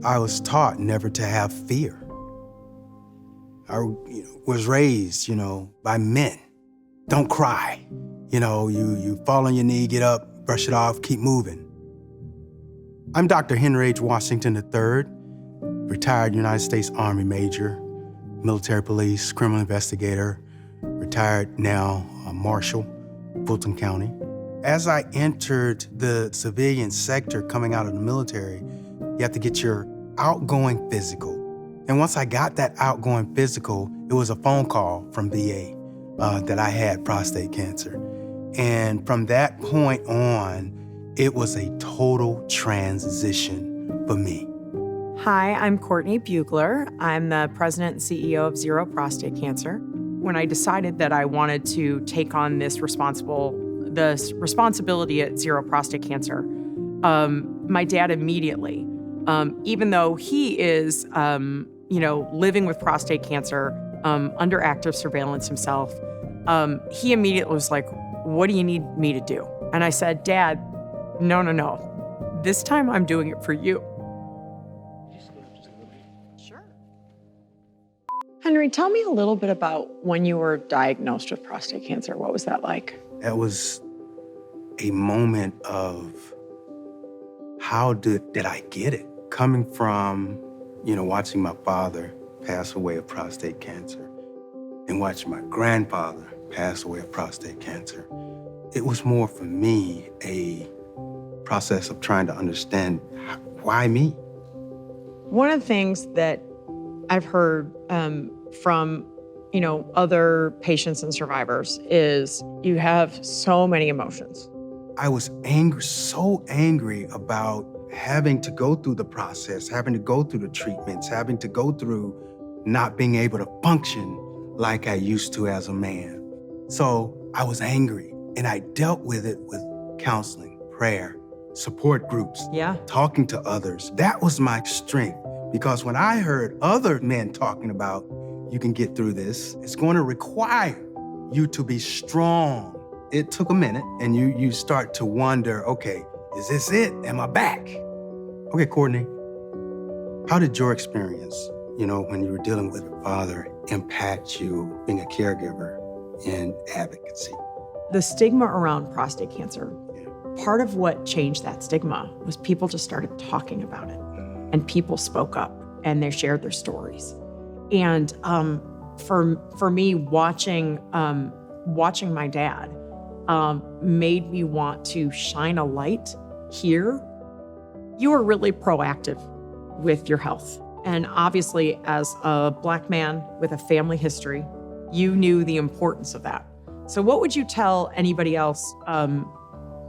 I was taught never to have fear. I was raised, by men. Don't cry. You fall on your knee, get up, brush it off, keep moving. I'm Dr. Henry H. Washington III, retired United States Army Major, military police, criminal investigator, retired now Marshal, Fulton County. As I entered the civilian sector coming out of the military, you have to get your outgoing physical. And once I got that outgoing physical, it was a phone call from VA that I had prostate cancer. And from that point on, it was a total transition for me. Hi, I'm Courtney Bulger. I'm the president and CEO of Zero Prostate Cancer. When I decided that I wanted to take on this responsibility at Zero Prostate Cancer, my dad immediately, even though he is, living with prostate cancer, under active surveillance himself, he immediately was like, "What do you need me to do?" And I said, "Dad, no. This time I'm doing it for you." Sure. Henry, tell me a little bit about when you were diagnosed with prostate cancer. What was that like? That was a moment of how did I get it? Coming from, watching my father pass away of prostate cancer and watching my grandfather pass away of prostate cancer, it was more for me a process of trying to understand why me? One of the things that I've heard from, other patients and survivors is you have so many emotions. I was angry, so angry about having to go through the process, having to go through the treatments, having to go through not being able to function like I used to as a man. So I was angry, and I dealt with it with counseling, prayer, support groups, talking to others. That was my strength, because when I heard other men talking about, you can get through this, it's going to require you to be strong. It took a minute, and you start to wonder, okay, is this it? Am I back? Okay, Courtney, how did your experience, when you were dealing with your father, impact you being a caregiver in advocacy? The stigma around prostate cancer, part of what changed that stigma was people just started talking about it, and people spoke up and they shared their stories. And for me, watching my dad made me want to shine a light here. You were really proactive with your health. And obviously, as a Black man with a family history, you knew the importance of that. So what would you tell anybody else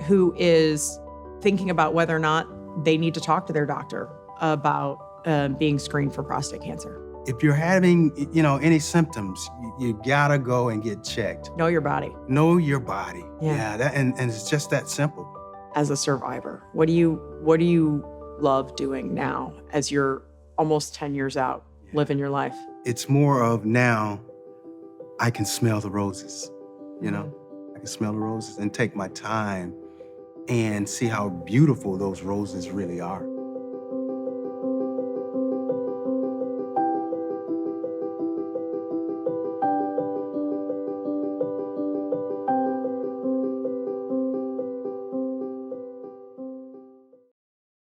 who is thinking about whether or not they need to talk to their doctor about being screened for prostate cancer? If you're having, any symptoms, you gotta go and get checked. Know your body. Know your body. Yeah, and it's just that simple. As a survivor, what do you love doing now as you're almost 10 years out, living your life? It's more of now, I can smell the roses, I can smell the roses and take my time and see how beautiful those roses really are.